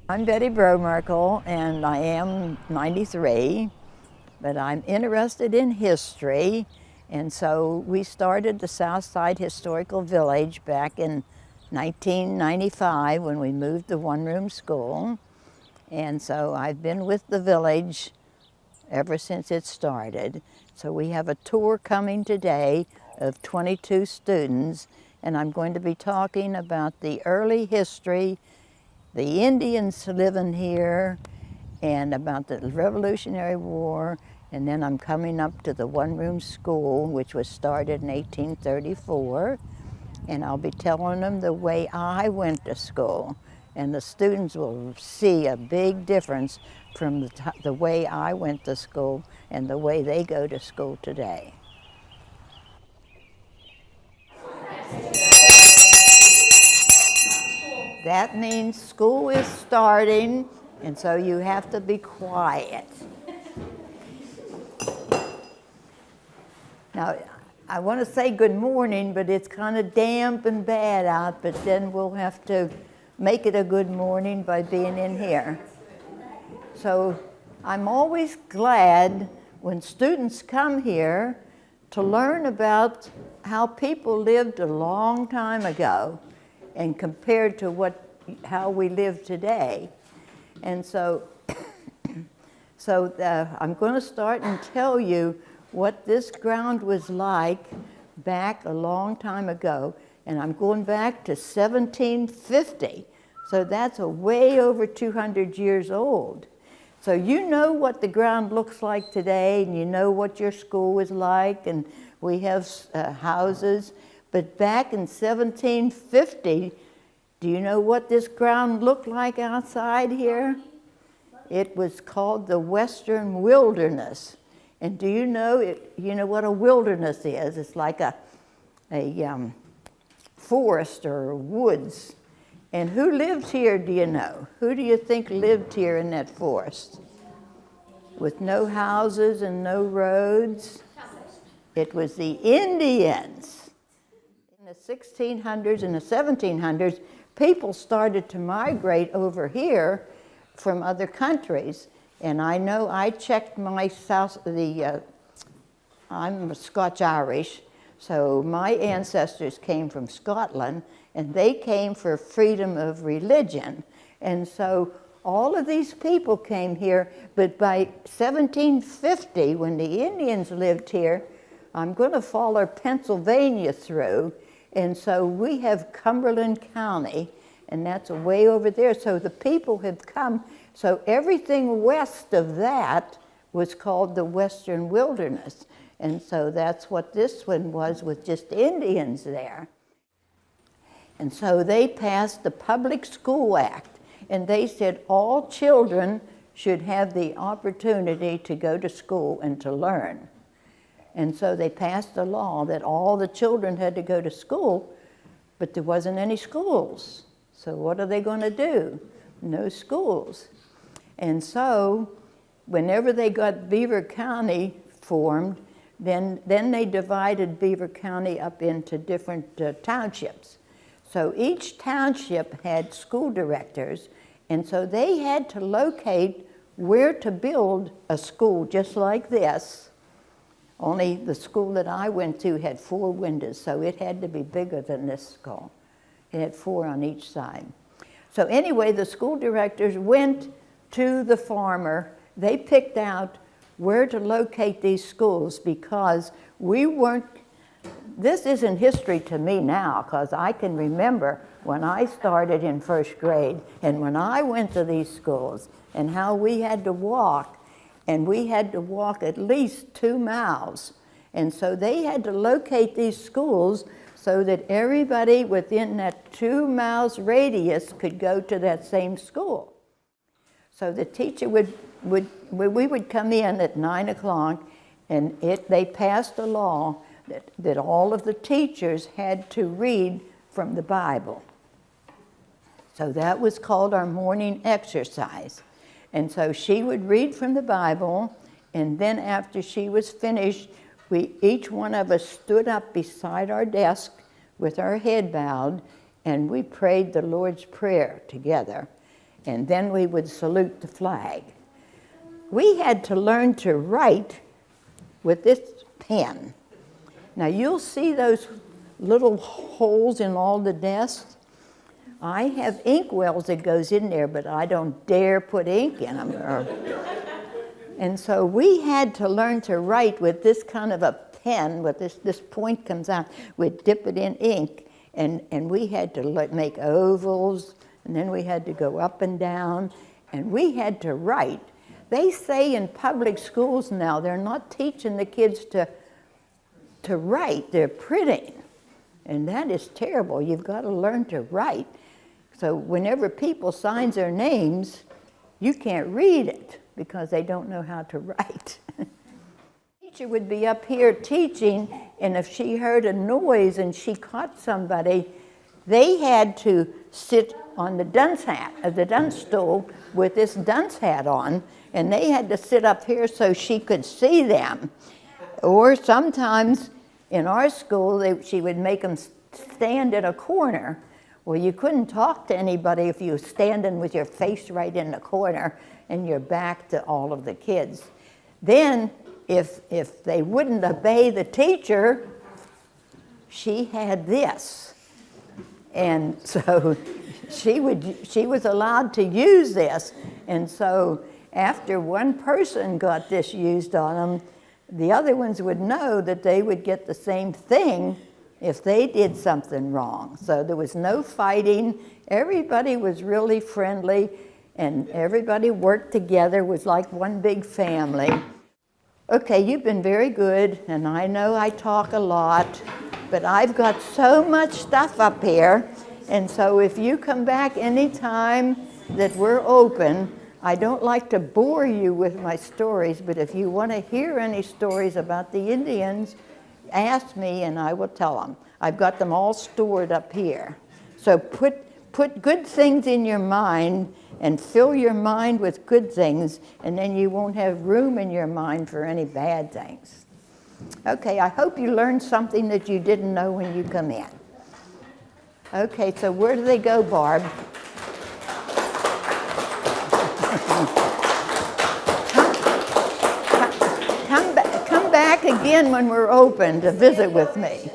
I'm Betty Brodmerkel, and I am 93, but I'm interested in history, and so we started the Southside Historical Village back in 1995 when we moved to one-room school, and so I've been with the village ever since it started. So we have a tour coming today of 22 students, and I'm going to be talking about the early history, the Indians living here, and about the Revolutionary War, and then I'm coming up to the one-room school, which was started in 1834, and I'll be telling them the way I went to school, and the students will see a big difference from the way I went to school and the way they go to school today. That means school is starting, and so you have to be quiet. Now, I want to say good morning, but it's kind of damp and bad out, but then we'll have to make it a good morning by being in here. So I'm always glad when students come here to learn about how people lived a long time ago and compared to how we live today. And so, I'm going to start and tell you what this ground was like back a long time ago. And I'm going back to 1750. So that's way over 200 years old. So you know what the ground looks like today, and you know what your school was like, and we have houses. But back in 1750, do you know what this ground looked like outside here? It was called the Western Wilderness. And do you know what a wilderness is? It's like a forest or woods. And who lived here, do you know? Who do you think lived here in that forest? With no houses and no roads? It was the Indians. In the 1600s and the 1700s, people started to migrate over here from other countries. And I know I checked my I'm Scotch-Irish, so my ancestors came from Scotland, and they came for freedom of religion. And so all of these people came here, but by 1750, when the Indians lived here, I'm going to follow Pennsylvania through, and so we have Cumberland County, and that's way over there. So the people have come, so everything west of that was called the Western Wilderness. And so that's what this one was, with just Indians there. And so they passed the Public School Act, and they said all children should have the opportunity to go to school and to learn. And so they passed a law that all the children had to go to school, but there wasn't any schools. So what are they going to do? No schools. And so whenever they got Beaver County formed, then they divided Beaver County up into different townships. So each township had school directors, and so they had to locate where to build a school just like this. Only the school that I went to had 4 windows, so it had to be bigger than this school. It had 4 on each side. So anyway, the school directors went to the farmer. They picked out where to locate these schools because this isn't history to me now, because I can remember when I started in first grade and when I went to these schools and how we had to walk, and we had to walk at least 2 miles. And so they had to locate these schools so that everybody within that 2 miles radius could go to that same school. So the teacher we would come in at 9 o'clock, and they passed a law that all of the teachers had to read from the Bible. So that was called our morning exercise. And so she would read from the Bible, and then after she was finished, each one of us stood up beside our desk with our head bowed, and we prayed the Lord's Prayer together. and then we would salute the flag. We had to learn to write with this pen. Now you'll see those little holes in all the desks. I have ink wells that goes in there, but I don't dare put ink in them. And so we had to learn to write with this kind of a pen, with this point comes out, we'd dip it in ink, and we had to make ovals, and then we had to go up and down, and we had to write. They say in public schools now, they're not teaching the kids to write, they're printing. And that is terrible. You've got to learn to write. So whenever people sign their names, you can't read it because they don't know how to write. The teacher would be up here teaching, and if she heard a noise and she caught somebody, they had to sit on the dunce stool with this dunce hat on, and they had to sit up here so she could see them. Or sometimes in our school, she would make them stand in a corner. Well, you couldn't talk to anybody if you were standing with your face right in the corner and your back to all of the kids. Then, if they wouldn't obey the teacher, she had this. And so she was allowed to use this. And so after one person got this used on them, the other ones would know that they would get the same thing if they did something wrong. So there was no fighting. Everybody was really friendly, and everybody worked together. It was like one big family. Okay, you've been very good, and I know I talk a lot, but I've got so much stuff up here, and so if you come back anytime that we're open, I don't like to bore you with my stories, but if you want to hear any stories about the Indians, ask me and I will tell them. I've got them all stored up here. So put good things in your mind and fill your mind with good things, and then you won't have room in your mind for any bad things. Okay, I hope you learned something that you didn't know when you come in. Okay, so where do they go, Barb? Come back again when we're open to visit with me.